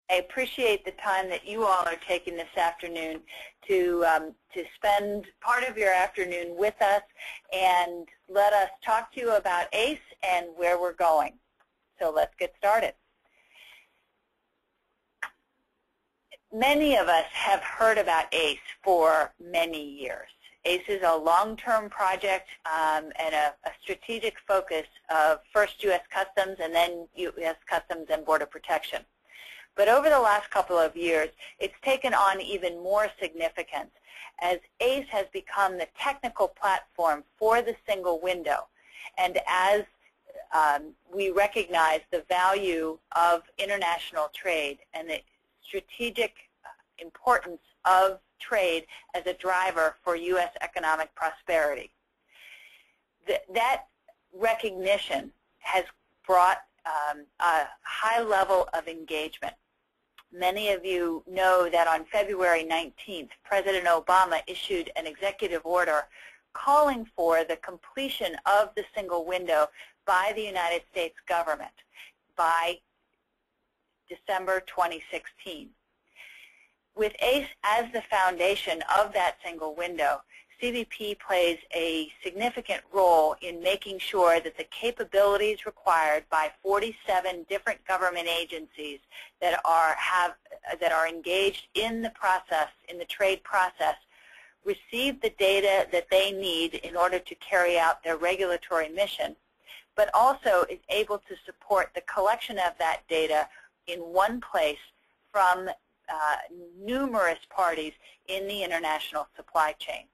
I appreciate the time that you all are taking this afternoon to spend part of your afternoon with us and let us talk to you about ACE and where we're going. So let's get started. Many of us have heard about ACE for many years. ACE is a long-term project and a strategic focus of first U.S. Customs and then U.S. Customs and Border Protection. But over the last couple of years, it's taken on even more significance as ACE has become the technical platform for the single window. And as we recognize the value of international trade and the strategic importance of trade as a driver for U.S. economic prosperity. That recognition has brought a high level of engagement. Many of you know that on February 19th, President Obama issued an executive order calling for the completion of the single window by the United States government by December 2016. With ACE as the foundation of that single window, CBP plays a significant role in making sure that the capabilities required by 47 different government agencies that are engaged in the process, in the trade process, receive the data that they need in order to carry out their regulatory mission, but also is able to support the collection of that data in one place from numerous parties in the international supply chain.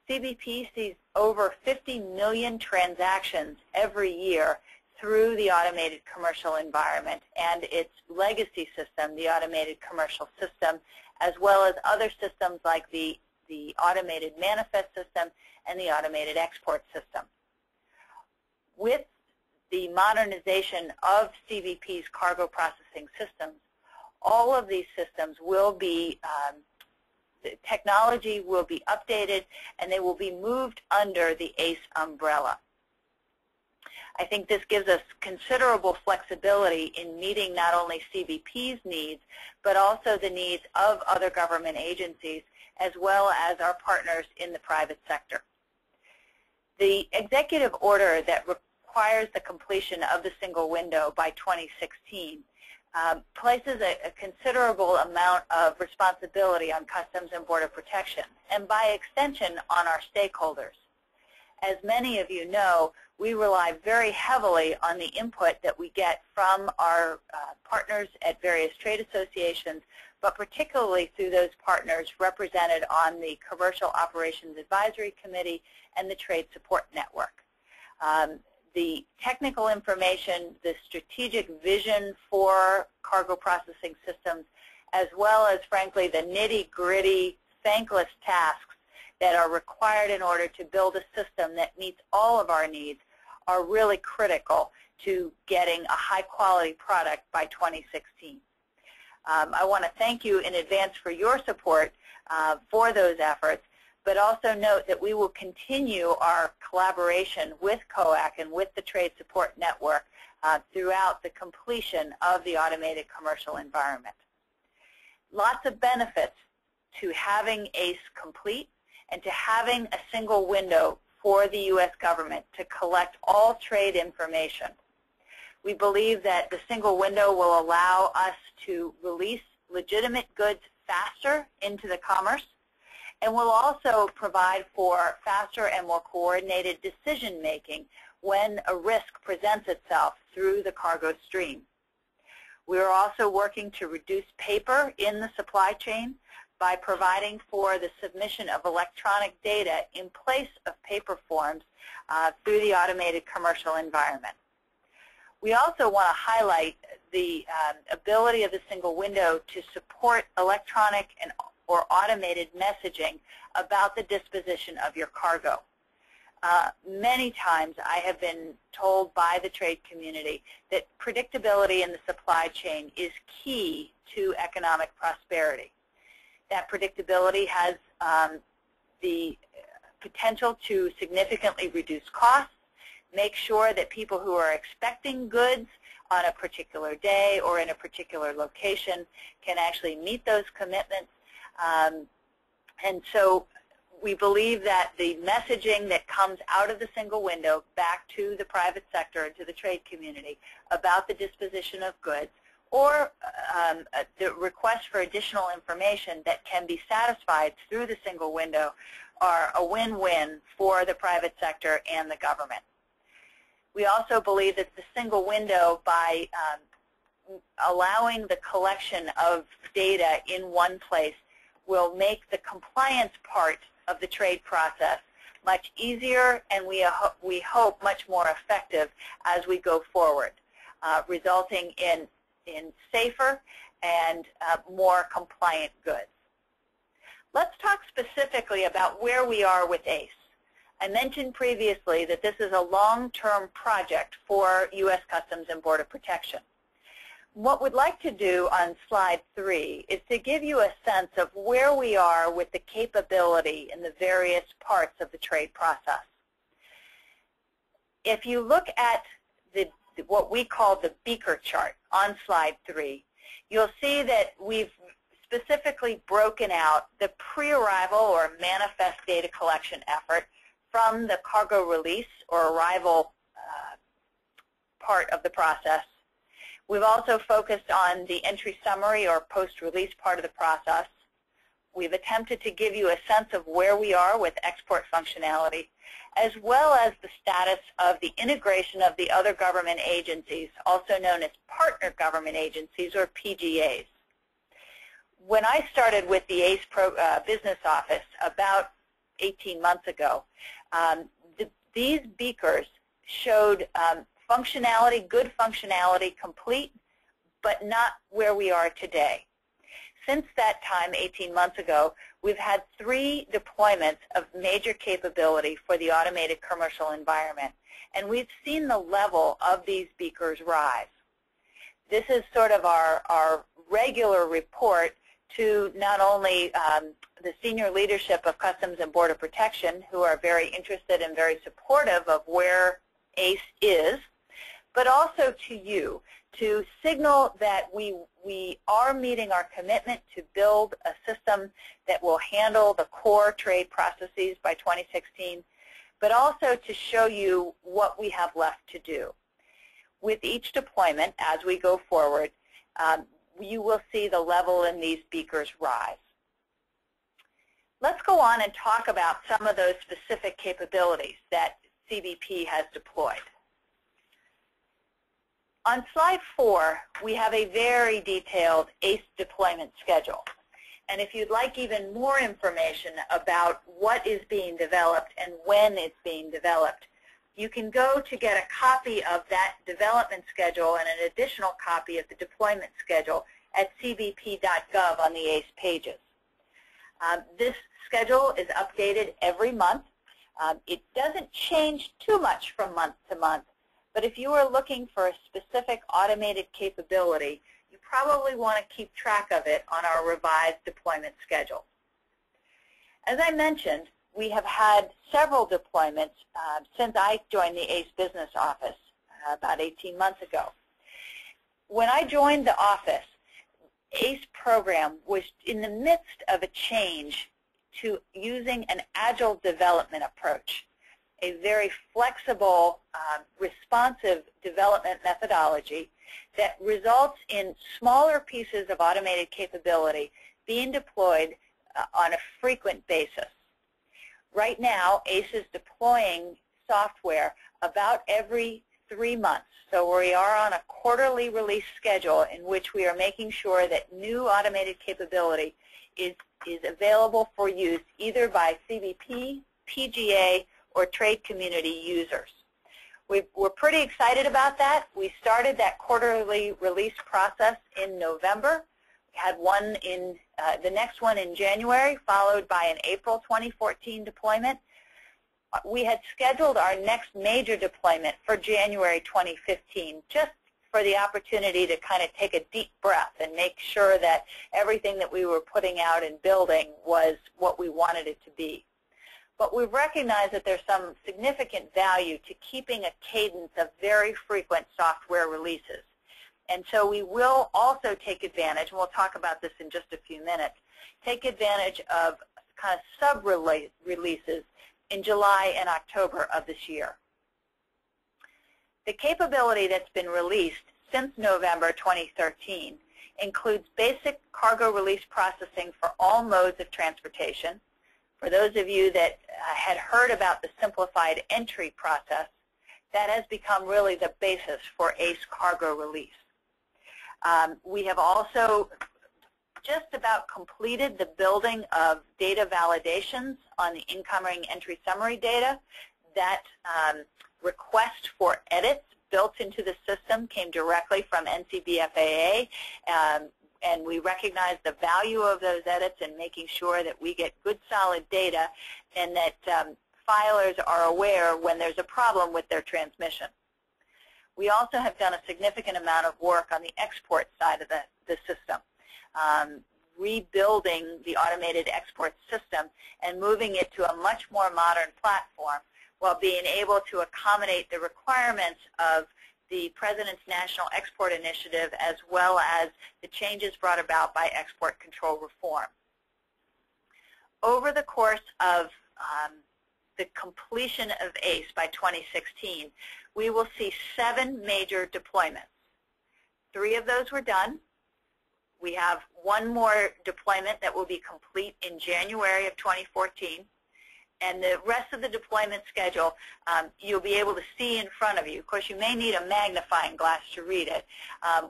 CBP sees over 50 million transactions every year through the automated commercial environment and its legacy system, the automated commercial system, as well as other systems like the automated manifest system and the automated export system. With the modernization of CBP's cargo processing systems, all of these systems will be the technology will be updated and they will be moved under the ACE umbrella. I think this gives us considerable flexibility in meeting not only CBP's needs, but also the needs of other government agencies as well as our partners in the private sector. The executive order that requires the completion of the single window by 2016 places a considerable amount of responsibility on Customs and Border Protection, and by extension on our stakeholders. As many of you know, we rely very heavily on the input that we get from our partners at various trade associations, but particularly through those partners represented on the Commercial Operations Advisory Committee and the Trade Support Network. The technical information, the strategic vision for cargo processing systems, as well as, frankly, the nitty-gritty, thankless tasks that are required in order to build a system that meets all of our needs are really critical to getting a high-quality product by 2016. I want to thank you in advance for your support for those efforts, but also note that we will continue our collaboration with COAC and with the Trade Support Network throughout the completion of the automated commercial environment. Lots of benefits to having ACE complete and to having a single window for the U.S. government to collect all trade information. We believe that the single window will allow us to release legitimate goods faster into the commerce, and will also provide for faster and more coordinated decision-making when a risk presents itself through the cargo stream. We are also working to reduce paper in the supply chain by providing for the submission of electronic data in place of paper forms through the automated commercial environment. We also want to highlight the ability of the single window to support electronic or automated messaging about the disposition of your cargo. Many times I have been told by the trade community that predictability in the supply chain is key to economic prosperity. That predictability has the potential to significantly reduce costs, make sure that people who are expecting goods on a particular day or in a particular location can actually meet those commitments. And so we believe that the messaging that comes out of the single window back to the private sector and to the trade community about the disposition of goods, or the request for additional information that can be satisfied through the single window, are a win-win for the private sector and the government. We also believe that the single window, by allowing the collection of data in one place, will make the compliance part of the trade process much easier, and we hope much more effective as we go forward, resulting in safer and more compliant goods. Let's talk specifically about where we are with ACE. I mentioned previously that this is a long-term project for U.S. Customs and Border Protection. What we'd like to do on slide 3 is to give you a sense of where we are with the capability in the various parts of the trade process. If you look at what we call the beaker chart on slide 3, you'll see that we've specifically broken out the pre-arrival or manifest data collection effort from the cargo release or arrival part of the process. We've also focused on the entry summary or post-release part of the process. We've attempted to give you a sense of where we are with export functionality, as well as the status of the integration of the other government agencies, also known as partner government agencies or PGAs. When I started with the ACE business office about 18 months ago, these beakers showed functionality, good functionality, complete, but not where we are today. Since that time, 18 months ago, we've had 3 deployments of major capability for the automated commercial environment, and we've seen the level of these beakers rise. This is sort of our regular report to not only the senior leadership of Customs and Border Protection, who are very interested and very supportive of where ACE is, but also to you, to signal that we are meeting our commitment to build a system that will handle the core trade processes by 2016, but also to show you what we have left to do. With each deployment, as we go forward, you will see the level in these beakers rise. Let's go on and talk about some of those specific capabilities that CBP has deployed. On slide 4, we have a very detailed ACE deployment schedule. And if you'd like even more information about what is being developed and when it's being developed, you can go to get a copy of that development schedule and an additional copy of the deployment schedule at cbp.gov on the ACE pages. This schedule is updated every month. It doesn't change too much from month to month, but if you are looking for a specific automated capability, you probably want to keep track of it on our revised deployment schedule. As I mentioned, we have had several deployments since I joined the ACE business office about 18 months ago. When I joined the office, ACE program was in the midst of a change to using an agile development approach, a very flexible, responsive development methodology that results in smaller pieces of automated capability being deployed on a frequent basis. Right now, ACE is deploying software about every 3 months. So we are on a quarterly release schedule in which we are making sure that new automated capability is available for use either by CBP, PGA, or trade community users. We're pretty excited about that. We started that quarterly release process in November. We had one in the next one in January, followed by an April 2014 deployment. We had scheduled our next major deployment for January 2015, just for the opportunity to kind of take a deep breath and make sure that everything that we were putting out and building was what we wanted it to be. But we've recognized that there's some significant value to keeping a cadence of very frequent software releases. And so we will also take advantage, and we'll talk about this in just a few minutes, take advantage of kind of sub-releases in July and October of this year. The capability that's been released since November 2013 includes basic cargo release processing for all modes of transportation. For those of you that had heard about the simplified entry process, that has become really the basis for ACE cargo release. We have also just about completed the building of data validations on the incoming entry summary data. That request for edits built into the system came directly from NCBFAA, and we recognize the value of those edits in making sure that we get good solid data and that filers are aware when there's a problem with their transmission. We also have done a significant amount of work on the export side of the system, rebuilding the automated export system and moving it to a much more modern platform while being able to accommodate the requirements of the President's National Export Initiative as well as the changes brought about by export control reform. Over the course of the completion of ACE by 2016, we will see 7 major deployments. 3 of those were done. We have 1 more deployment that will be complete in January of 2014. And the rest of the deployment schedule you'll be able to see in front of you. Of course, you may need a magnifying glass to read it.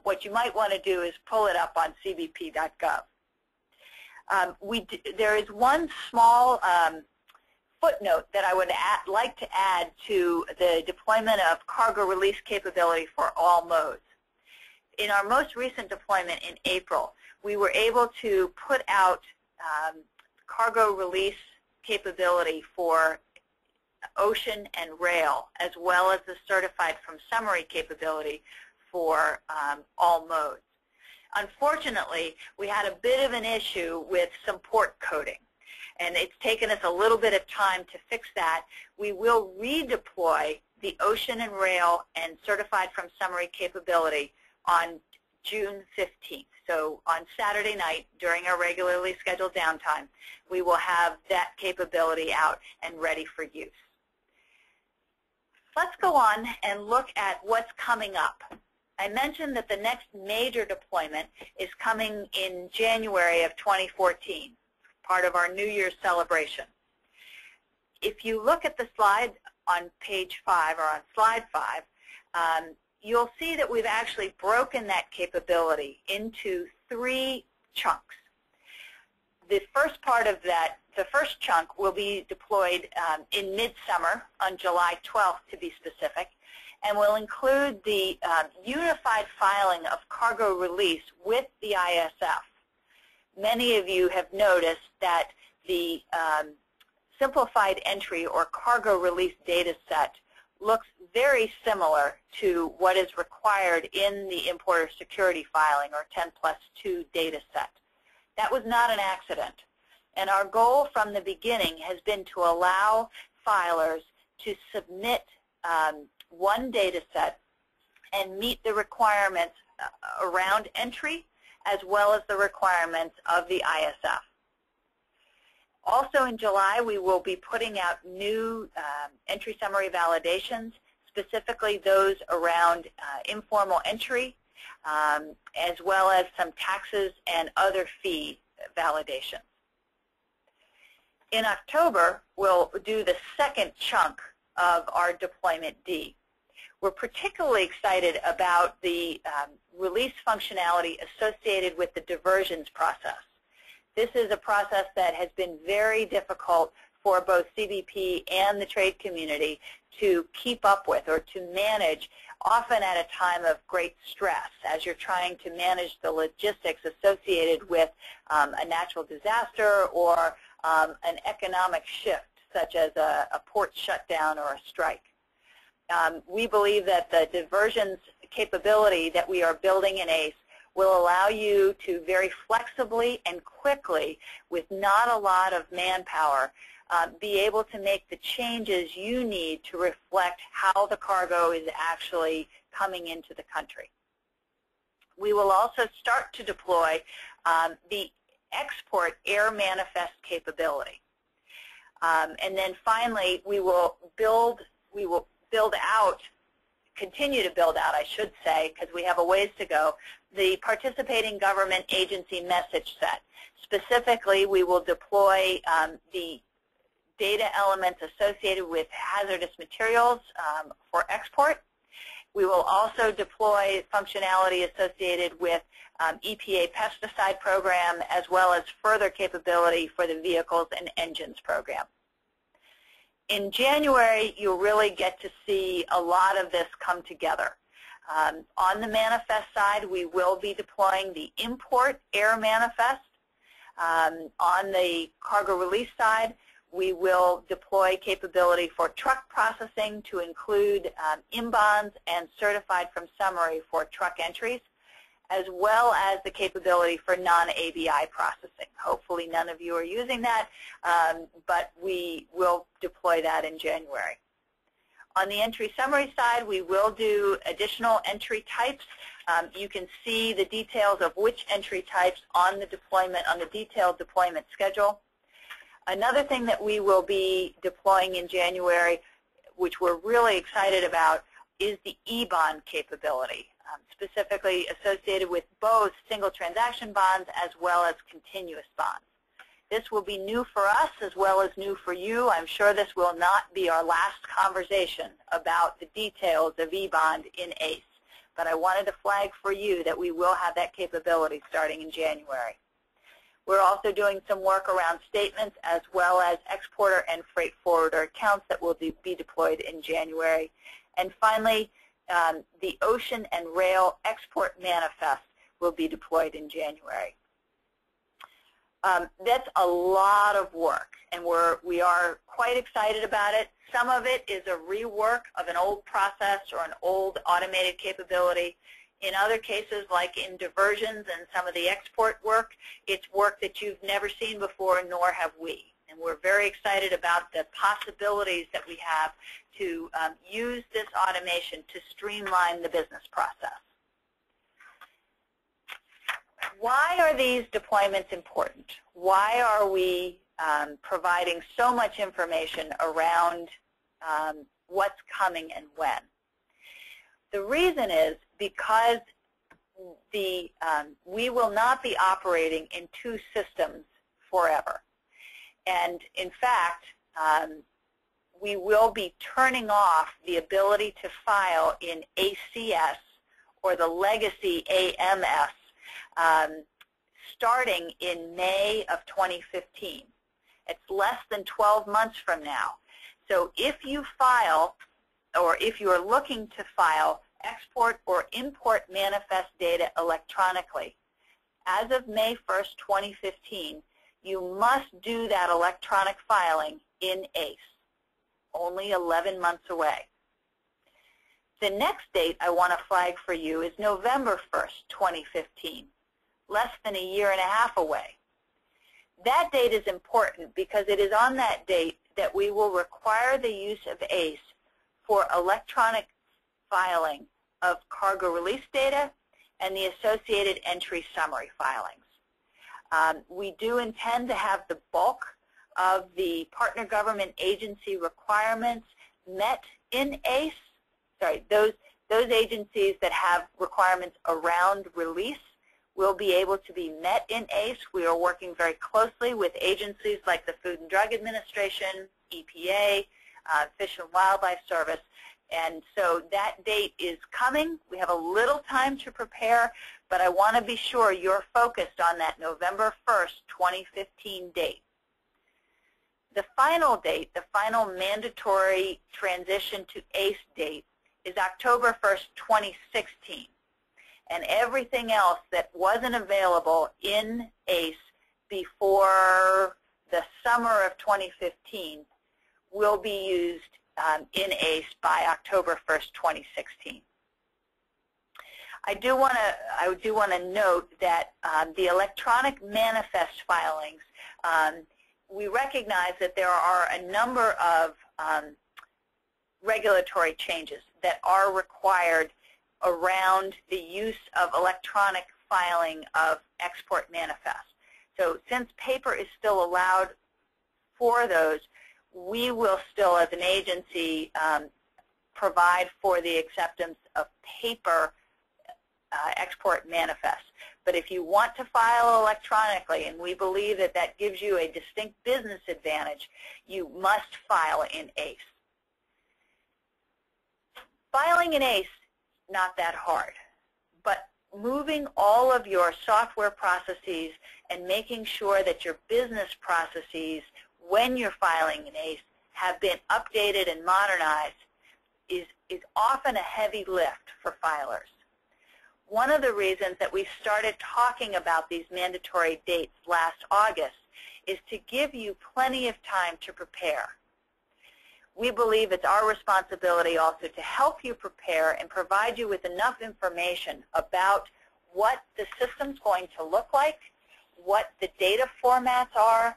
What you might want to do is pull it up on cbp.gov. There is one small footnote that I would like to add to the deployment of cargo release capability for all modes. In our most recent deployment in April, we were able to put out cargo release capability for ocean and rail, as well as the certified from summary capability for all modes. Unfortunately, we had a bit of an issue with some port coding, and it's taken us a little bit of time to fix that. We will redeploy the ocean and rail and certified from summary capability on June 15th. So on Saturday night, during our regularly scheduled downtime, we will have that capability out and ready for use. Let's go on and look at what's coming up. I mentioned that the next major deployment is coming in January of 2014, part of our New Year's celebration. If you look at the slide on page 5 or on slide 5, you'll see that we've actually broken that capability into 3 chunks. The first part of that, the first chunk, will be deployed in midsummer on July 12th to be specific, and will include the unified filing of cargo release with the ISF. Many of you have noticed that the simplified entry or cargo release data set looks very similar to what is required in the importer security filing or 10+2 data set. That was not an accident. And our goal from the beginning has been to allow filers to submit one data set and meet the requirements around entry as well as the requirements of the ISF. Also in July, we will be putting out new entry summary validations, specifically those around informal entry, as well as some taxes and other fee validations. In October, we'll do the second chunk of our deployment D. We're particularly excited about the release functionality associated with the diversions process. This is a process that has been very difficult for both CBP and the trade community to keep up with or to manage, often at a time of great stress as you're trying to manage the logistics associated with a natural disaster or an economic shift, such as a port shutdown or a strike. We believe that the diversions capability that we are building in ACE will allow you to very flexibly and quickly, with not a lot of manpower, be able to make the changes you need to reflect how the cargo is actually coming into the country. We will also start to deploy the export air manifest capability. And then finally, we will continue to build out, I should say, because we have a ways to go, the participating government agency message set. Specifically, we will deploy the data elements associated with hazardous materials for export. We will also deploy functionality associated with EPA pesticide program, as well as further capability for the vehicles and engines program. In January, you'll really get to see a lot of this come together. On the manifest side, we will be deploying the import air manifest. On the cargo release side, we will deploy capability for truck processing to include inbounds and certified from summary for truck entries, as well as the capability for non-ABI processing. Hopefully none of you are using that, but we will deploy that in January. On the entry summary side, we will do additional entry types. You can see the details of which entry types on the deployment, on the detailed deployment schedule. Another thing that we will be deploying in January, which we're really excited about, is the e-bond capability, specifically associated with both single transaction bonds as well as continuous bonds. This will be new for us as well as new for you. I'm sure this will not be our last conversation about the details of e-bond in ACE, but I wanted to flag for you that we will have that capability starting in January. We're also doing some work around statements as well as exporter and freight forwarder accounts that will be deployed in January. And finally, the ocean and rail export manifest will be deployed in January. That's a lot of work, and we are quite excited about it. Some of it is a rework of an old process or an old automated capability. In other cases, like in diversions and some of the export work, it's work that you've never seen before, nor have we. And we're very excited about the possibilities that we have to use this automation to streamline the business process. Why are these deployments important? Why are we providing so much information around what's coming and when? The reason is because we will not be operating in two systems forever. And in fact, we will be turning off the ability to file in ACS or the legacy AMS starting in May of 2015. It's less than 12 months from now. So if you file, or if you are looking to file export or import manifest data electronically, as of May 1st, 2015, you must do that electronic filing in ACE, only 11 months away. The next date I want to flag for you is November 1st, 2015, less than a year and a half away. That date is important because it is on that date that we will require the use of ACE for electronic filing of cargo release data and the associated entry summary filings. We do intend to have the bulk of the partner government agency requirements met in ACE. Sorry, those agencies that have requirements around release will be able to be met in ACE. We are working very closely with agencies like the Food and Drug Administration, EPA, Fish and Wildlife Service, and so that date is coming. We have a little time to prepare, but I want to be sure you're focused on that November 1st, 2015 date. The final date, the final mandatory transition to ACE date, is October 1st, 2016. And everything else that wasn't available in ACE before the summer of 2015 will be used in ACE by October 1st, 2016. I do want to note that the electronic manifest filings we recognize that there are a number of regulatory changes that are required around the use of electronic filing of export manifests. So since paper is still allowed for those, we will still, as an agency, provide for the acceptance of paper export manifests. But if you want to file electronically, and we believe that that gives you a distinct business advantage, you must file in ACE. Filing in ACE, not that hard, but moving all of your software processes and making sure that your business processes, when you're filing in ACE, have been updated and modernized is often a heavy lift for filers. One of the reasons that we started talking about these mandatory dates last August is to give you plenty of time to prepare. We believe it's our responsibility also to help you prepare and provide you with enough information about what the system's going to look like, what the data formats are,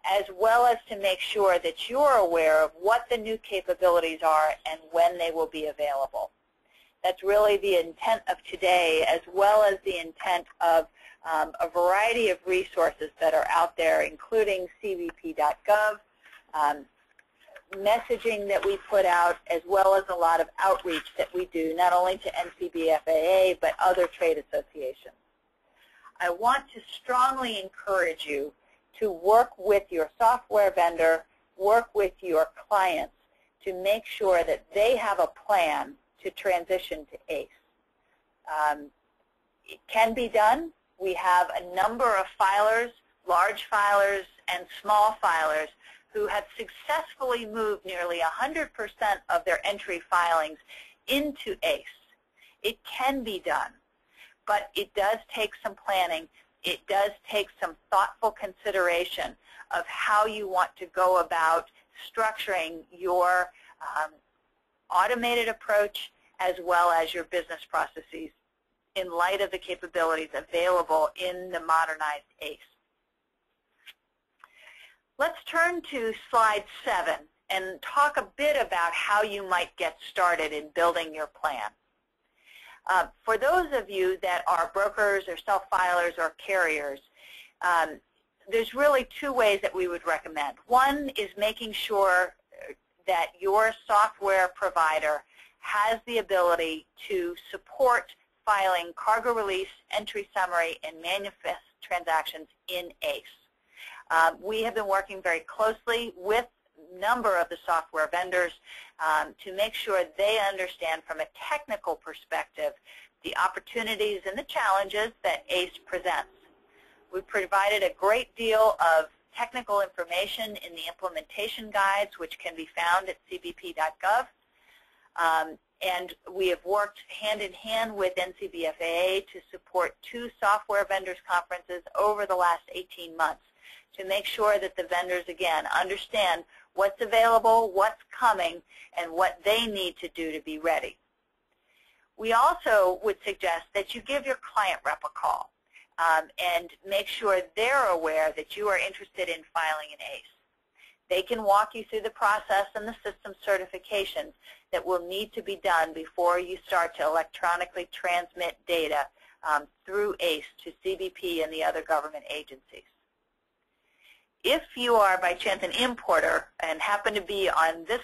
as well as to make sure that you're aware of what the new capabilities are and when they will be available. That's really the intent of today, as well as the intent of a variety of resources that are out there, including cbp.gov, messaging that we put out, as well as a lot of outreach that we do, not only to NCBFAA, but other trade associations. I want to strongly encourage you to work with your software vendor, work with your clients to make sure that they have a plan to transition to ACE. It can be done. We have a number of filers, large filers and small filers, who have successfully moved nearly 100% of their entry filings into ACE. It can be done, but it does take some planning. It does take some thoughtful consideration of how you want to go about structuring your automated approach as well as your business processes in light of the capabilities available in the modernized ACE. Let's turn to slide 7 and talk a bit about how you might get started in building your plan. For those of you that are brokers or self-filers or carriers, there's really 2 ways that we would recommend. One is making sure that your software provider has the ability to support filing cargo release, entry summary, and manifest transactions in ACE. We have been working very closely with a number of the software vendors to make sure they understand from a technical perspective the opportunities and the challenges that ACE presents. We've provided a great deal of technical information in the implementation guides, which can be found at cbp.gov. And we have worked hand in hand with NCBFAA to support 2 software vendors conferences over the last 18 months to make sure that the vendors, again, understand what's available, what's coming, and what they need to do to be ready. We also would suggest that you give your client rep a call and make sure they're aware that you are interested in filing an ACE. They can walk you through the process and the system certifications that will need to be done before you start to electronically transmit data through ACE to CBP and the other government agencies. If you are by chance an importer and happen to be on this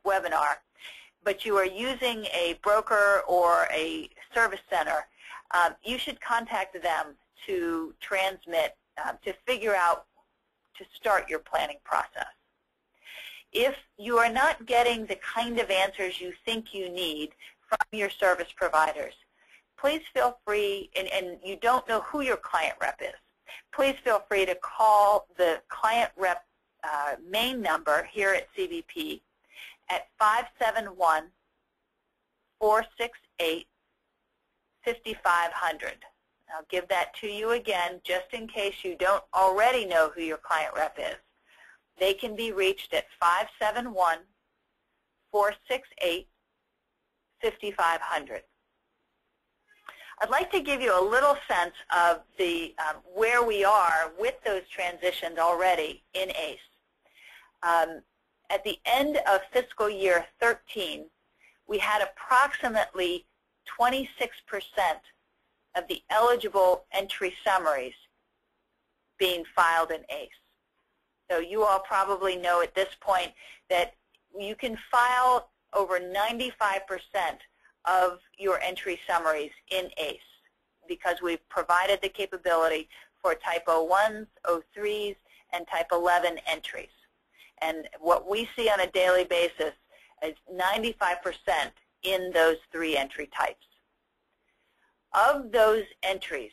webinar, but you are using a broker or a service center, you should contact them to transmit, to figure out, to start your planning process. If you are not getting the kind of answers you think you need from your service providers, please feel free, and you don't know who your client rep is, please feel free to call the client rep main number here at CBP at 571-468-5500. I'll give that to you again just in case you don't already know who your client rep is. They can be reached at 571-468-5500. I'd like to give you a little sense of the where we are with those transitions already in ACE. At the end of fiscal year 13, we had approximately 26% of the eligible entry summaries being filed in ACE. So you all probably know at this point that you can file over 95% of your entry summaries in ACE because we've provided the capability for type 01s, 03s, and type 11 entries. And what we see on a daily basis is 95% in those 3 entry types. Of those entries,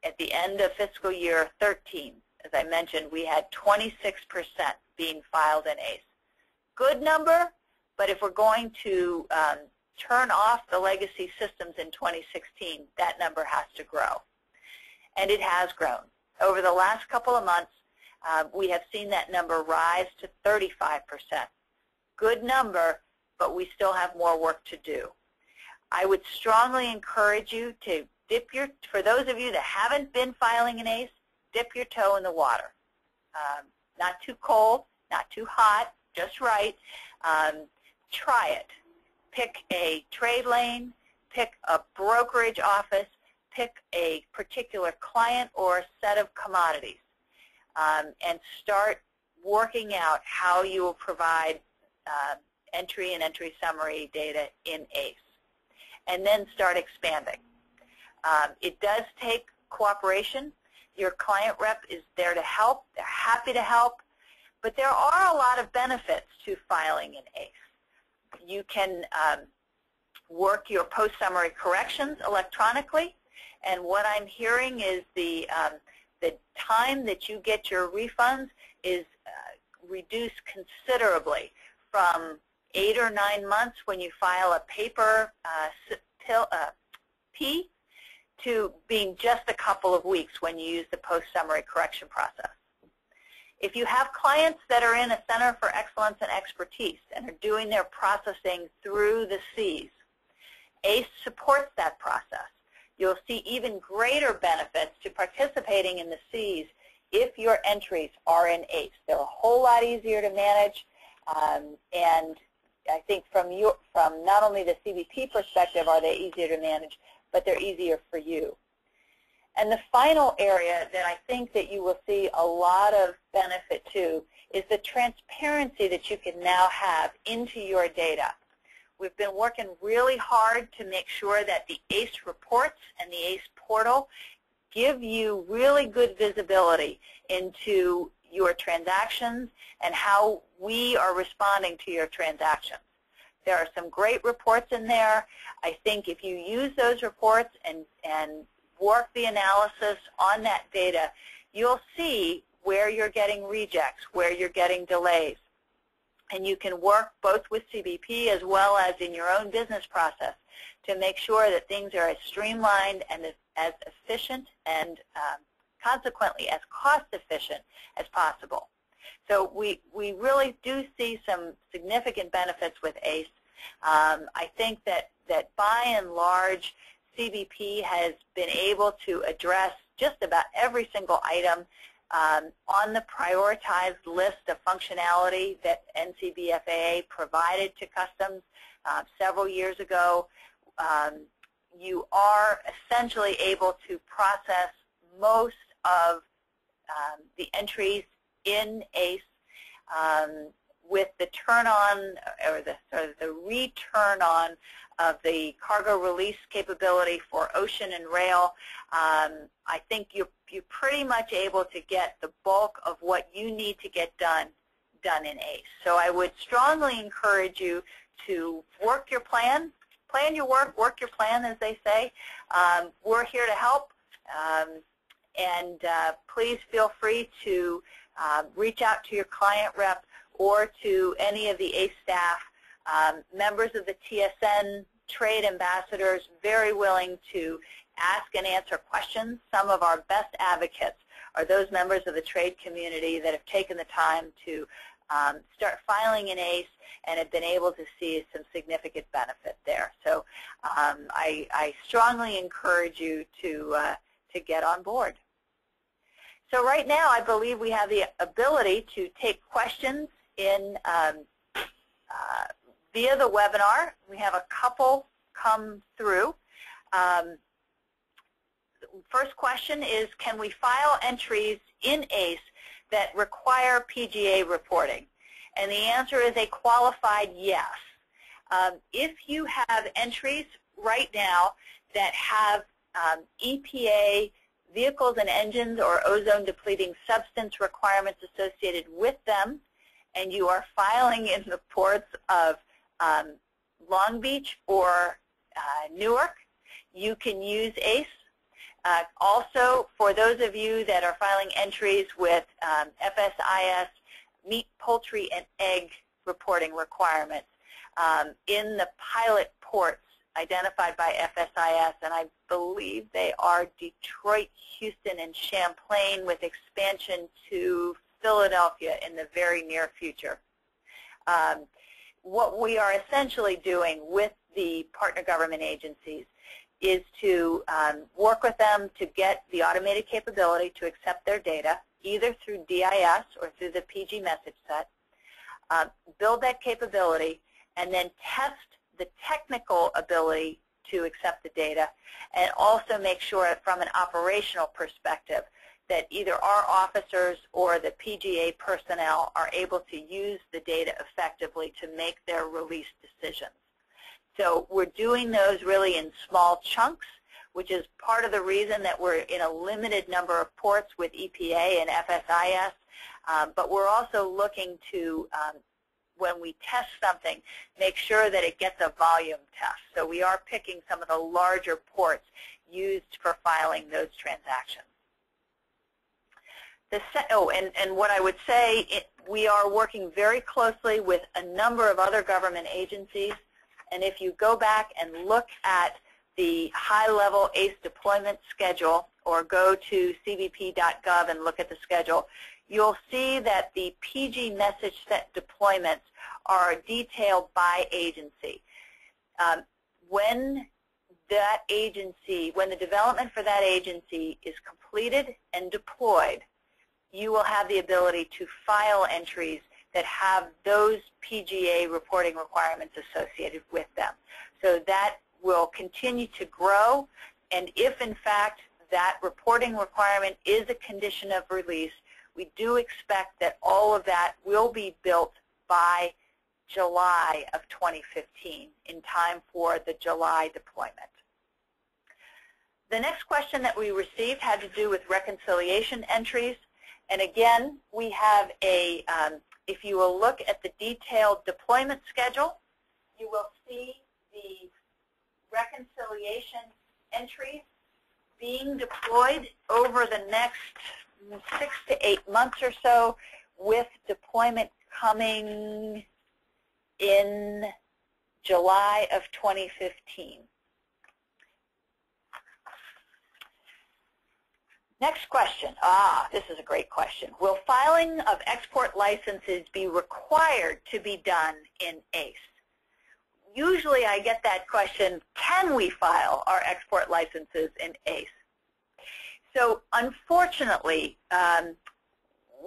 at the end of fiscal year 13, as I mentioned, we had 26% being filed in ACE. Good number, but if we're going to turn off the legacy systems in 2016, that number has to grow. And it has grown. Over the last couple of months, we have seen that number rise to 35%. Good number, but we still have more work to do. I would strongly encourage you to dip your, for those of you that haven't been filing an ACE, dip your toe in the water. Not too cold, not too hot, just right. Try it. Pick a trade lane, pick a brokerage office, pick a particular client or a set of commodities, and start working out how you will provide entry and entry summary data in ACE. And then start expanding. It does take cooperation. Your client rep is there to help. They're happy to help. But there are a lot of benefits to filing in ACE. You can work your post-summary corrections electronically. And what I'm hearing is the time that you get your refunds is reduced considerably from 8 or 9 months when you file a paper P to being just a couple of weeks when you use the post-summary correction process. If you have clients that are in a Center for Excellence and Expertise and are doing their processing through the Cs, ACE supports that process. You'll see even greater benefits to participating in the Cs if your entries are in ACE. They're a whole lot easier to manage, and I think from not only the CBP perspective are they easier to manage, but they're easier for you. And the final area that I think that you will see a lot of benefit to is the transparency that you can now have into your data. We've been working really hard to make sure that the ACE reports and the ACE portal give you really good visibility into your transactions and how we are responding to your transactions. There are some great reports in there. I think if you use those reports and work the analysis on that data, you'll see where you're getting rejects, where you're getting delays. And you can work both with CBP as well as in your own business process to make sure that things are as streamlined and as efficient and consequently as cost efficient as possible. So we really do see some significant benefits with ACE. I think that by and large, CBP has been able to address just about every single item on the prioritized list of functionality that NCBFAA provided to Customs several years ago. You are essentially able to process most of the entries in ACE with the turn-on or the return on of the cargo release capability for ocean and rail. I think you're pretty much able to get the bulk of what you need to get done in ACE. So I would strongly encourage you to work your plan your work your plan, as they say. We're here to help, and please feel free to reach out to your client rep or to any of the ACE staff. Members of the TSN trade ambassadors, very willing to ask and answer questions. Some of our best advocates are those members of the trade community that have taken the time to start filing in ACE and have been able to see some significant benefit there. So I strongly encourage you to get on board. So right now, I believe we have the ability to take questions in via the webinar. We have a couple come through. First question is, can we file entries in ACE that require PGA reporting? And the answer is a qualified yes. If you have entries right now that have EPA vehicles and engines or ozone depleting substance requirements associated with them, and you are filing in the ports of Long Beach or Newark, you can use ACE. Also, for those of you that are filing entries with FSIS meat, poultry, and egg reporting requirements in the pilot ports identified by FSIS, and I believe they are Detroit, Houston, and Champlain, with expansion to Philadelphia in the very near future. What we are essentially doing with the partner government agencies is to work with them to get the automated capability to accept their data, either through DIS or through the PG message set, build that capability, and then test the technical ability to accept the data, and also make sure from an operational perspective that either our officers or the PGA personnel are able to use the data effectively to make their release decisions. So we're doing those really in small chunks, which is part of the reason that we're in a limited number of ports with EPA and FSIS, but we're also looking to, when we test something, make sure that it gets a volume test. So we are picking some of the larger ports used for filing those transactions. And what I would say, we are working very closely with a number of other government agencies. And if you go back and look at the high-level ACE deployment schedule, or go to cbp.gov and look at the schedule, you'll see that the PG message set deployments are detailed by agency. When the development for that agency is completed and deployed, you will have the ability to file entries that have those PGA reporting requirements associated with them. So that will continue to grow, and if in fact that reporting requirement is a condition of release, we do expect that all of that will be built by July of 2015, in time for the July deployment. The next question that we received had to do with reconciliation entries. And again, we have a, if you will look at the detailed deployment schedule, you will see the reconciliation entries being deployed over the next 6 to 8 months or so, with deployment coming in July of 2015. Next question. This is a great question. Will filing of export licenses be required to be done in ACE? Usually I get that question, can we file our export licenses in ACE? So unfortunately,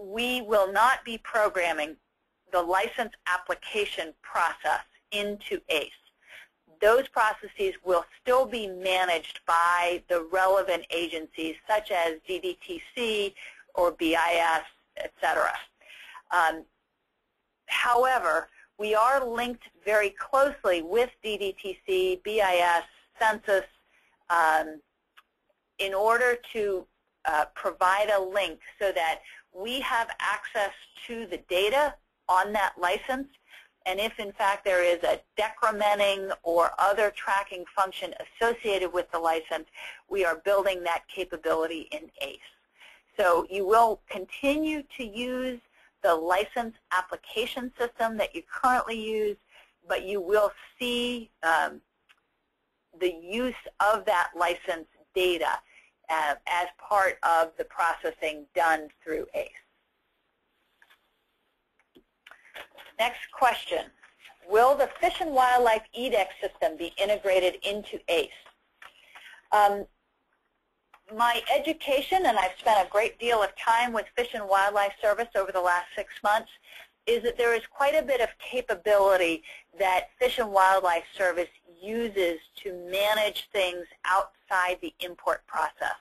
we will not be programming the license application process into ACE. Those processes will still be managed by the relevant agencies, such as DDTC or BIS, etc. However, we are linked very closely with DDTC, BIS, Census, in order to provide a link so that we have access to the data on that license. And if, in fact, there is a decrementing or other tracking function associated with the license, we are building that capability in ACE. So you will continue to use the license application system that you currently use, but you will see the use of that license data as part of the processing done through ACE. Next question. Will the Fish and Wildlife EDEX system be integrated into ACE? My education, and I've spent a great deal of time with Fish and Wildlife Service over the last 6 months, is that there is quite a bit of capability that Fish and Wildlife Service uses to manage things outside the import process.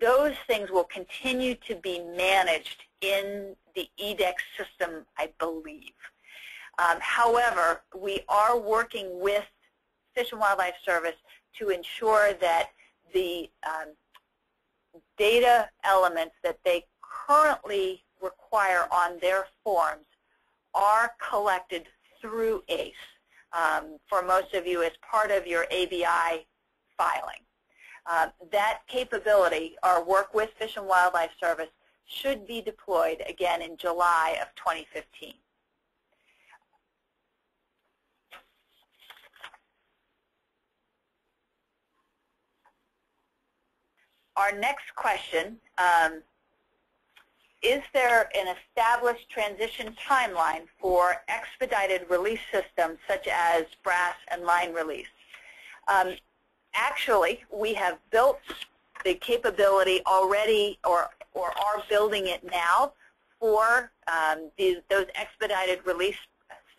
Those things will continue to be managed in the EDEX system, I believe. However, we are working with Fish and Wildlife Service to ensure that the data elements that they currently require on their forms are collected through ACE. For most of you, as part of your ABI filing. That capability, our work with Fish and Wildlife Service, should be deployed again in July of 2015. Our next question, is there an established transition timeline for expedited release systems such as brass and line release? Actually, we have built the capability already or are building it now for those expedited release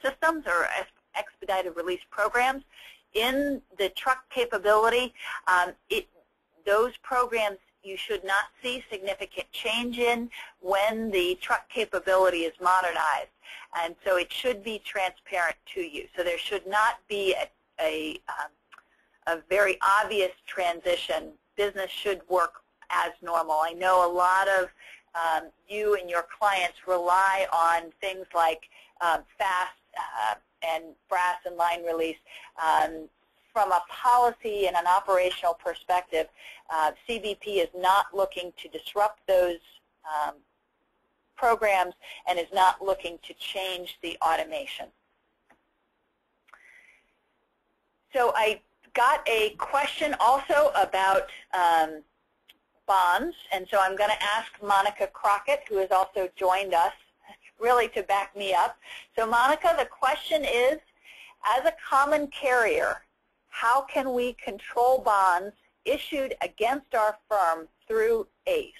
systems or expedited release programs. In the truck capability, those programs you should not see significant change in when the truck capability is modernized. And so it should be transparent to you. So there should not be a very obvious transition. Business should work as normal. I know a lot of you and your clients rely on things like fast and brass and line release. From a policy and an operational perspective, CBP is not looking to disrupt those programs and is not looking to change the automation. So I got a question also about bonds, and so I'm going to ask Monica Crockett, who has also joined us, really to back me up. So Monica, the question is, as a common carrier, how can we control bonds issued against our firm through ACE?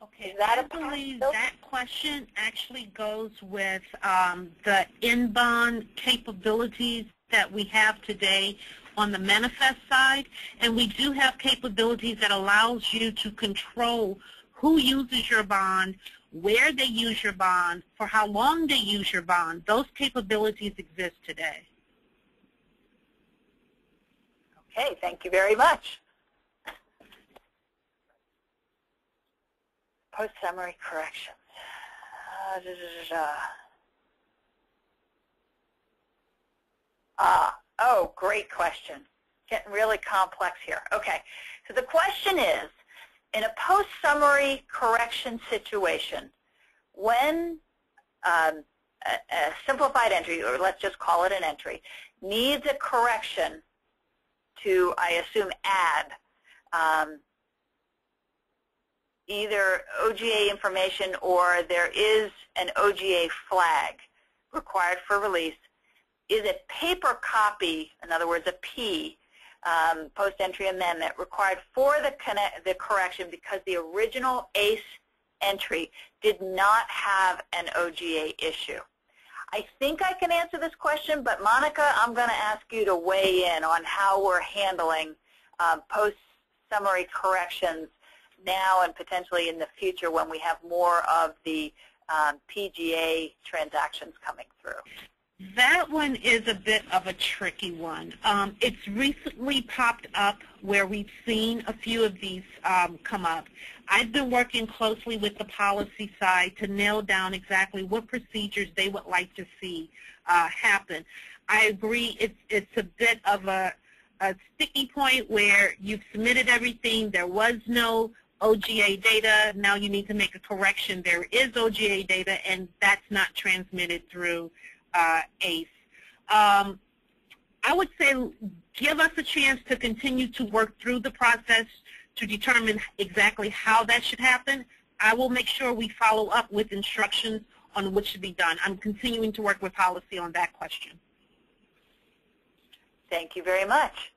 Okay, I believe that question actually goes with the in-bond capabilities that we have today on the manifest side, and we do have capabilities that allows you to control who uses your bond, where they use your bond, for how long they use your bond. Those capabilities exist today. Okay, thank you very much. Post-summary corrections. Oh, great question. Getting really complex here. Okay, so the question is, in a post-summary correction situation, when a simplified entry, or let's just call it an entry, needs a correction to, I assume, add either OGA information or there is an OGA flag required for release, is a paper copy, in other words, a P, post-entry amendment, required for the correction because the original ACE entry did not have an OGA issue? I think I can answer this question, but Monica, I'm going to ask you to weigh in on how we're handling post-summary corrections now and potentially in the future when we have more of the PGA transactions coming through. That one is a bit of a tricky one. It's recently popped up where we've seen a few of these come up. I've been working closely with the policy side to nail down exactly what procedures they would like to see happen. I agree it's a bit of a sticky point where you've submitted everything, there was no OGA data, now you need to make a correction. There is OGA data, and that's not transmitted through ACE. I would say give us a chance to continue to work through the process to determine exactly how that should happen. I will make sure we follow up with instructions on what should be done. I'm continuing to work with policy on that question. Thank you very much.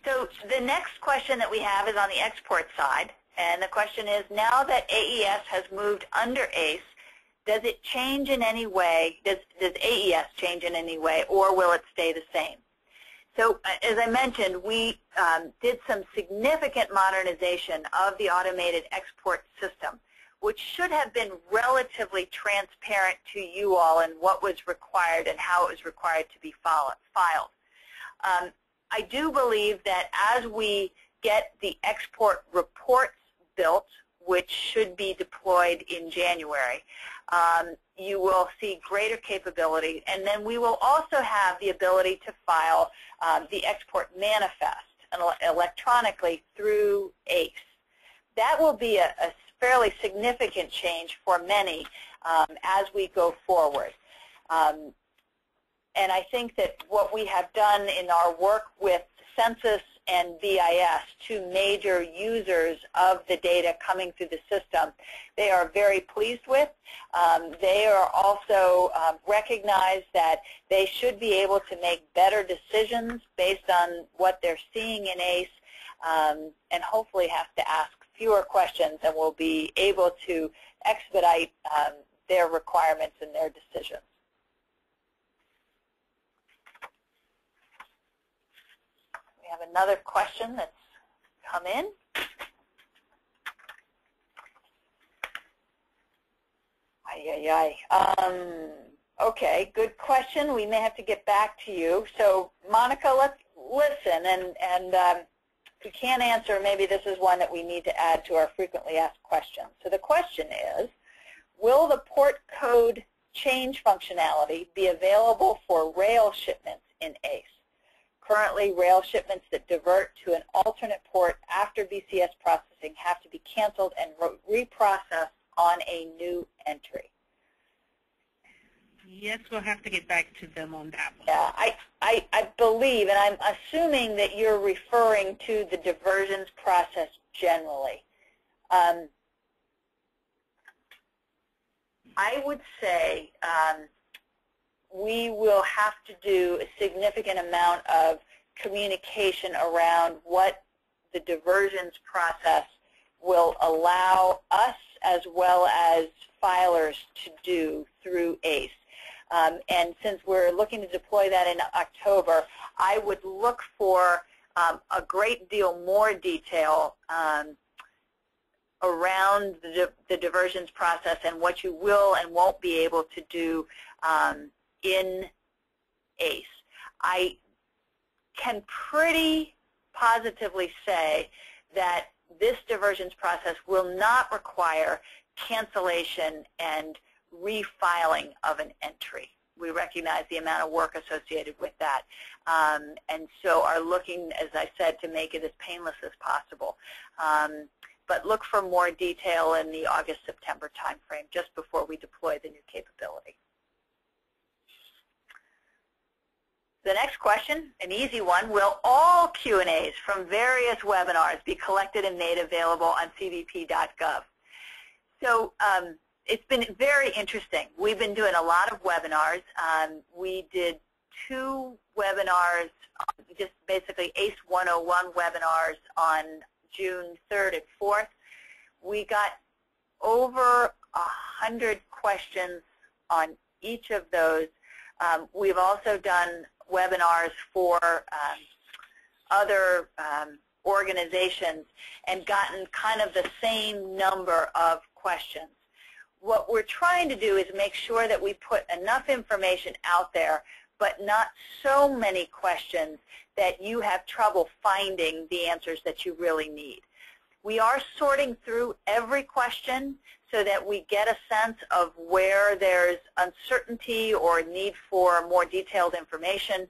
So the next question that we have is on the export side, and the question is, now that AES has moved under ACE, does it change in any way, does AES change in any way, or will it stay the same? So as I mentioned, we did some significant modernization of the automated export system, which should have been relatively transparent to you all in what was required and how it was required to be filed. I do believe that as we get the export reports built, which should be deployed in January, you will see greater capability, and then we will also have the ability to file the export manifest electronically through ACE. That will be a fairly significant change for many as we go forward. And I think that what we have done in our work with Census and BIS, two major users of the data coming through the system, they are very pleased with. They are also recognize that they should be able to make better decisions based on what they're seeing in ACE, and hopefully have to ask fewer questions, and will be able to expedite their requirements and their decisions. We have another question that's come in. Okay, good question. We may have to get back to you. So, Monica, let's listen, and if we can't answer, maybe this is one that we need to add to our frequently asked questions. So the question is, will the port code change functionality be available for rail shipments in ACE? Currently, rail shipments that divert to an alternate port after BCS processing have to be canceled and reprocessed on a new entry. Yes, we'll have to get back to them on that one. Yeah, I believe, and I'm assuming that you're referring to the diversions process generally. I would say we will have to do a significant amount of communication around what the diversions process will allow us as well as filers to do through ACE. And since we're looking to deploy that in October, I would look for a great deal more detail around the diversions process and what you will and won't be able to do in ACE. I can pretty positively say that this diversions process will not require cancellation and refiling of an entry. We recognize the amount of work associated with that, and so are looking, as I said, to make it as painless as possible. But look for more detail in the August-September timeframe, just before we deploy the new capability. The next question, an easy one, will all Q&As from various webinars be collected and made available on cbp.gov? So it's been very interesting. We've been doing a lot of webinars. We did 2 webinars, just basically ACE 101 webinars on June 3rd and 4th. We got over 100 questions on each of those. We've also done webinars for other organizations and gotten kind of the same number of questions. What we're trying to do is make sure that we put enough information out there, but not so many questions that you have trouble finding the answers that you really need. We are sorting through every question so that we get a sense of where there's uncertainty or need for more detailed information,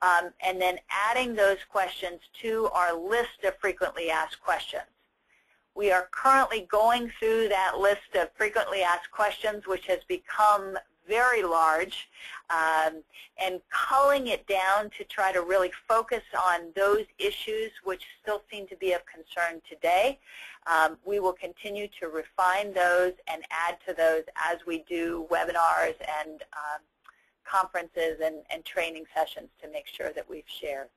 and then adding those questions to our list of frequently asked questions. We are currently going through that list of frequently asked questions, which has become very large, and culling it down to try to really focus on those issues which still seem to be of concern today. We will continue to refine those and add to those as we do webinars and conferences and training sessions to make sure that we've shared.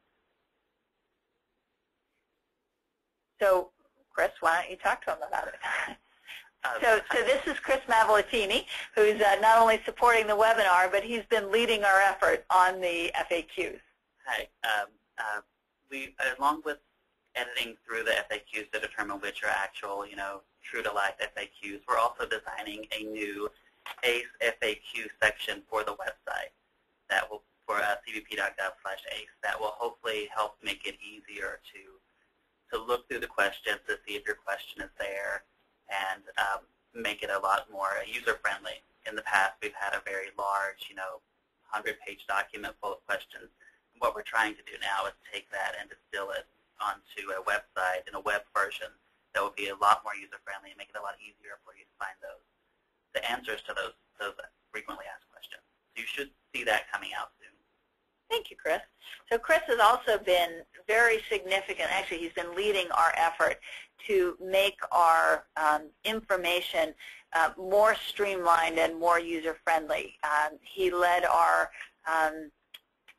So, Chris, why don't you talk to them about it? So this is Chris Mavalitini, who's not only supporting the webinar, but he's been leading our effort on the FAQs. Hi. We, along with editing through the FAQs to determine which are actual, true-to-life FAQs, we're also designing a new ACE FAQ section for the website that will, for cbp.gov/ACE, that will hopefully help make it easier to look through the questions to see if your question is there, and make it a lot more user-friendly. In the past, we've had a very large, 100-page document full of questions. And what we're trying to do now is take that and distill it onto a website in a web version that will be a lot more user-friendly and make it a lot easier for you to find the answers to those frequently asked questions. So you should see that coming out soon. Thank you, Chris. So Chris has also been very significant. Actually, he's been leading our effort to make our information more streamlined and more user-friendly. He led our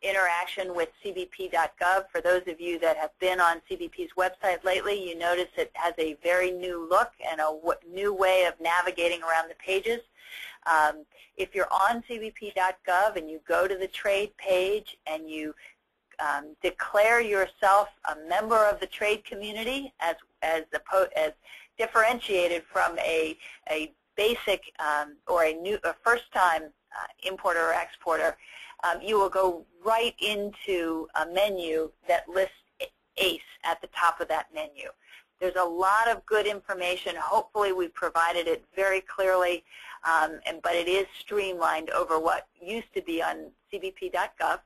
interaction with cbp.gov. For those of you that have been on CBP's website lately, you notice it has a very new look and a new way of navigating around the pages. If you're on cbp.gov and you go to the trade page and you declare yourself a member of the trade community as differentiated from a basic or a first-time importer or exporter, you will go right into a menu that lists ACE at the top of that menu. There's a lot of good information. Hopefully we provided it very clearly, but it is streamlined over what used to be on cbp.gov.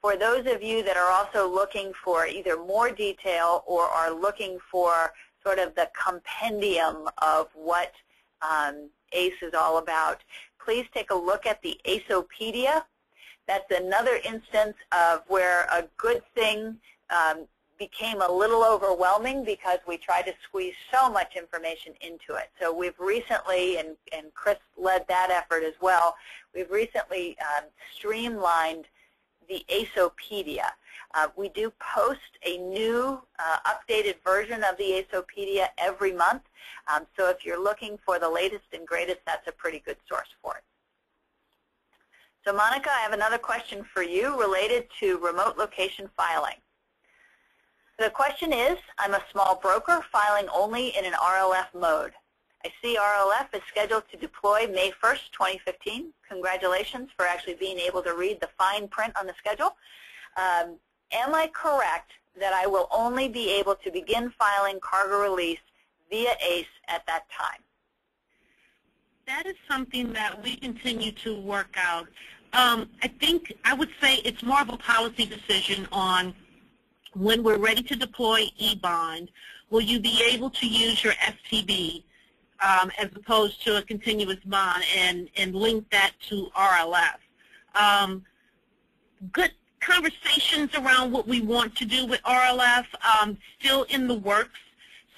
For those of you that are also looking for either more detail or are looking for sort of the compendium of what ACE is all about, please take a look at the ACEopedia. That's another instance of where a good thing became a little overwhelming because we tried to squeeze so much information into it. So we've recently, and Chris led that effort as well, we've recently streamlined the ACEopedia. We do post a new updated version of the ACEopedia every month. So if you're looking for the latest and greatest, that's a pretty good source for it. So Monica, I have another question for you related to remote location filing. The question is, I'm a small broker filing only in an RLF mode. I see RLF is scheduled to deploy May 1st, 2015. Congratulations for actually being able to read the fine print on the schedule. Am I correct that I will only be able to begin filing cargo release via ACE at that time? That is something that we continue to work out. I think I would say it's more of a policy decision on when we're ready to deploy e-bond, will you be able to use your FTB as opposed to a continuous bond and link that to RLF? Good conversations around what we want to do with RLF, still in the works,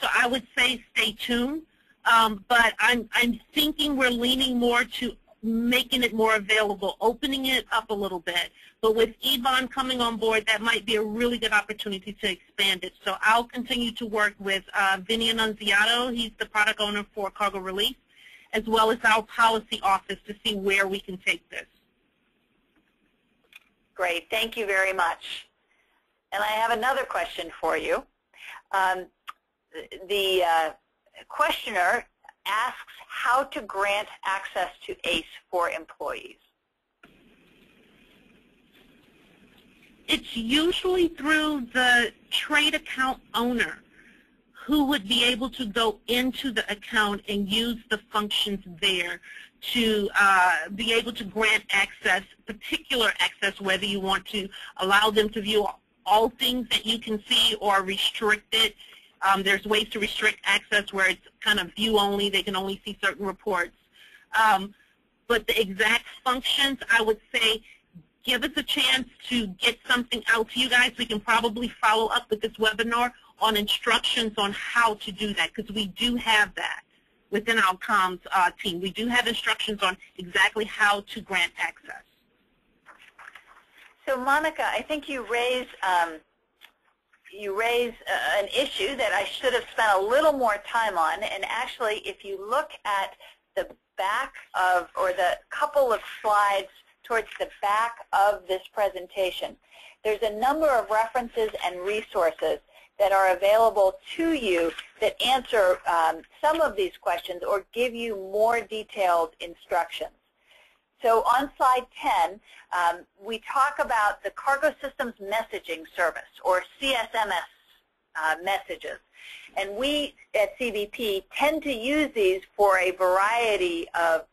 so I would say stay tuned. But I'm thinking we're leaning more to making it more available, opening it up a little bit. But with e-bond coming on board, that might be a really good opportunity to expand it. So I'll continue to work with Vinny Annunziato. He's the product owner for Cargo Release, as well as our policy office to see where we can take this. Great. Thank you very much. And I have another question for you. The questioner asks how to grant access to ACE for employees. It's usually through the trade account owner who would be able to go into the account and use the functions there to be able to grant access, particular access, whether you want to allow them to view all things that you can see or restrict it. There's ways to restrict access where it's kind of view only. They can only see certain reports. but the exact functions, I would say, give us a chance to get something out to you guys. We can probably follow up with this webinar on instructions on how to do that, because we do have that within our comms team. We do have instructions on exactly how to grant access. So, Monica, I think you raise an issue that I should have spent a little more time on. And actually, if you look at the back of, or the couple of slides towards the back of this presentation, there's a number of references and resources that are available to you that answer some of these questions or give you more detailed instructions. So on slide 10, we talk about the Cargo Systems Messaging Service, or CSMS messages. And we at CBP tend to use these for a variety of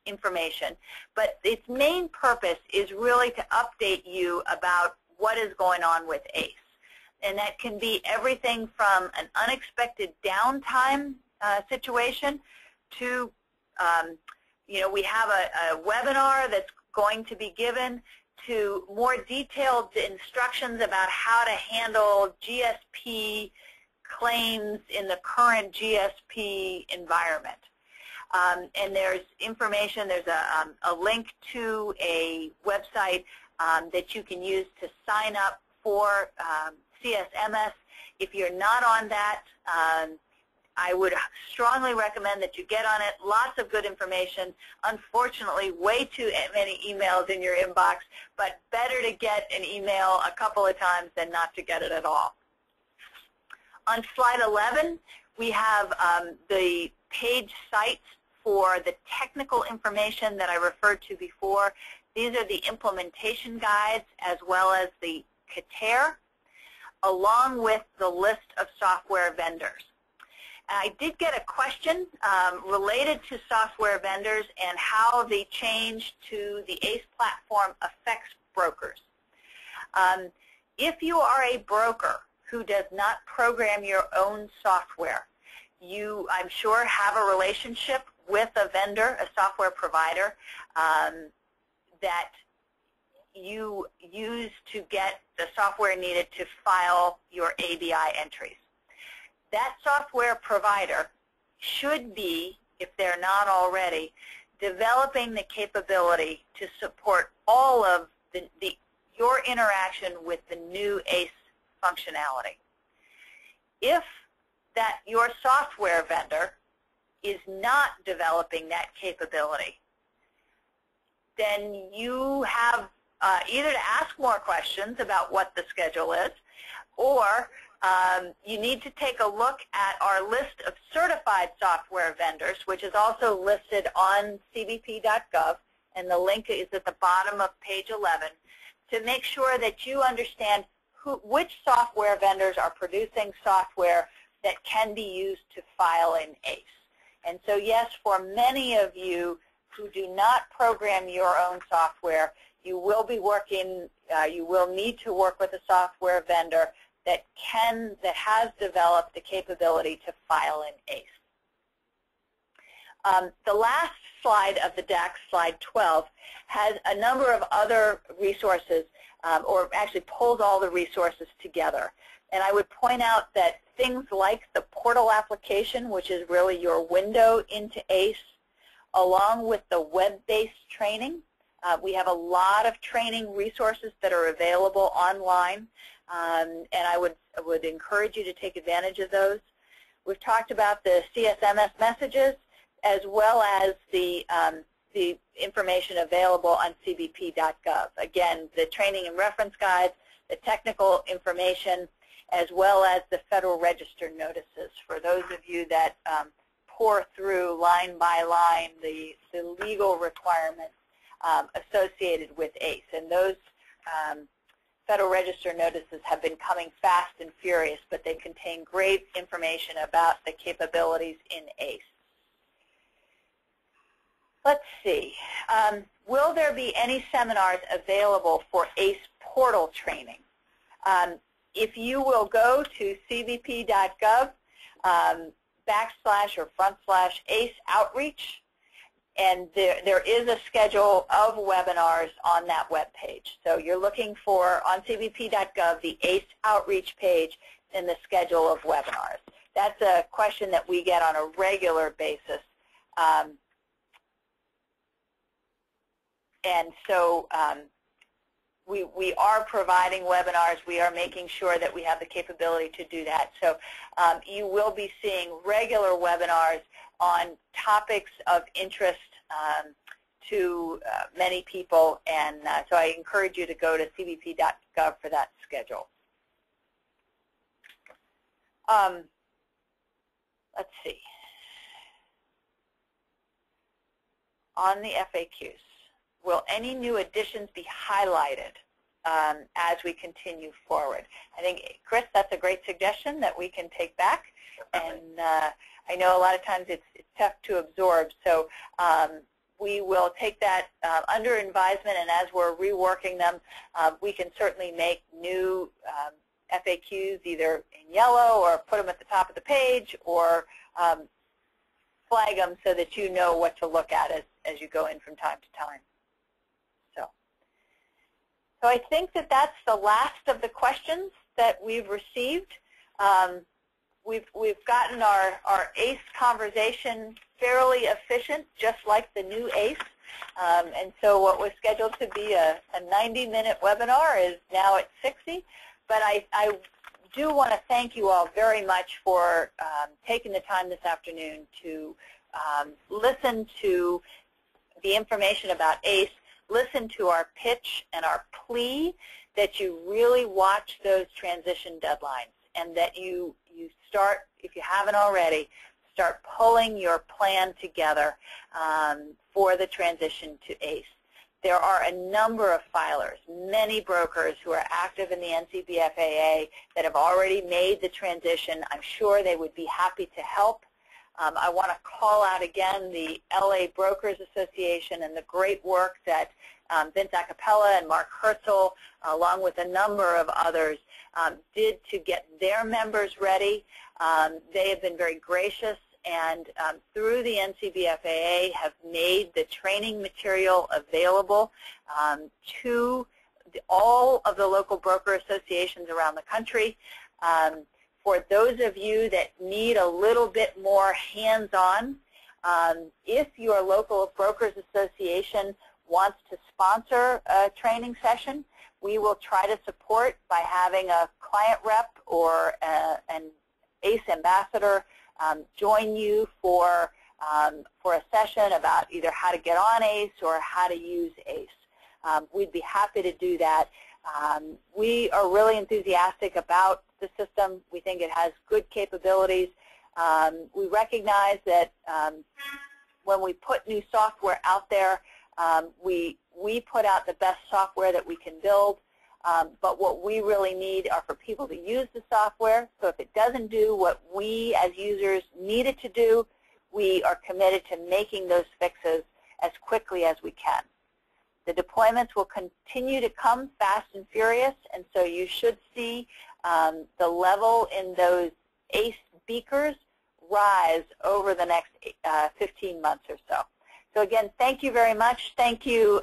information, but its main purpose is really to update you about what is going on with ACE. And that can be everything from an unexpected downtime situation to, we have a webinar that's going to be given, to more detailed instructions about how to handle GSP claims in the current GSP environment. And there's information, there's a link to a website that you can use to sign up for CSMS. If you're not on that, I would strongly recommend that you get on it. Lots of good information. Unfortunately, way too many emails in your inbox, but better to get an email a couple of times than not to get it at all. On slide 11, we have the page sites for the technical information that I referred to before. These are the implementation guides as well as the CATER, along with the list of software vendors. I did get a question related to software vendors and how the change to the ACE platform affects brokers. If you are a broker who does not program your own software, you, I'm sure, have a relationship with a vendor, a software provider, that you use to get the software needed to file your ABI entries. That software provider should be, if they're not already, developing the capability to support all of your interaction with the new ACE functionality. If your software vendor is not developing that capability, then you have either to ask more questions about what the schedule is, or you need to take a look at our list of certified software vendors, which is also listed on cbp.gov, and the link is at the bottom of page 11, to make sure that you understand which software vendors are producing software that can be used to file in ACE. And so yes, for many of you who do not program your own software, you will be working, you will need to work with a software vendor that has developed the capability to file in ACE. The last slide of the deck, slide 12, has a number of other resources, or actually pulls all the resources together. And I would point out that things like the portal application, which is really your window into ACE, along with the web-based training. We have a lot of training resources that are available online, and I would encourage you to take advantage of those. We've talked about the CSMS messages, as well as the information available on cbp.gov. Again, the training and reference guides, the technical information, as well as the Federal Register notices for those of you that pour through line by line the legal requirements associated with ACE. And those Federal Register notices have been coming fast and furious, but they contain great information about the capabilities in ACE. Let's see. Will there be any seminars available for ACE portal training? If you will go to cbp.gov /ACE outreach, And there is a schedule of webinars on that web page. So you're looking for, on cbp.gov, the ACE outreach page and the schedule of webinars. That's a question that we get on a regular basis. And so we are providing webinars. We are making sure that we have the capability to do that. So you will be seeing regular webinars on topics of interest to many people, and so I encourage you to go to cbp.gov for that schedule. Let's see. On the FAQs, will any new additions be highlighted as we continue forward? I think, Chris, that's a great suggestion that we can take back. And I know a lot of times it's tough to absorb, so we will take that under advisement, and as we're reworking them, we can certainly make new FAQs either in yellow or put them at the top of the page or flag them so that you know what to look at as you go in from time to time. So I think that that's the last of the questions that we've received. We've gotten our ACE conversation fairly efficient, just like the new ACE. And so what was scheduled to be a 90-minute webinar is now at 60. But I do want to thank you all very much for taking the time this afternoon to listen to the information about ACE, listen to our pitch and our plea that you really watch those transition deadlines, and that you start, if you haven't already, start pulling your plan together for the transition to ACE. There are a number of filers, many brokers who are active in the NCBFAA that have already made the transition. I'm sure they would be happy to help. I want to call out again the LA Brokers Association and the great work that Vince Acapella and Mark Herzl, along with a number of others, did to get their members ready. They have been very gracious, and through the NCBFAA have made the training material available to all of the local broker associations around the country. For those of you that need a little bit more hands-on, if your local brokers association wants to sponsor a training session, we will try to support by having a client rep or an ACE ambassador join you for a session about either how to get on ACE or how to use ACE. We'd be happy to do that. We are really enthusiastic about the system. We think it has good capabilities. We recognize that when we put new software out there, we put out the best software that we can build, but what we really need are for people to use the software. So if it doesn't do what we as users need it to do, we are committed to making those fixes as quickly as we can. The deployments will continue to come fast and furious, and so you should see the level in those ACE beakers rise over the next 15 months or so. So again, thank you very much. Thank you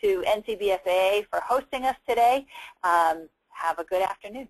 to NCBFAA for hosting us today. Have a good afternoon.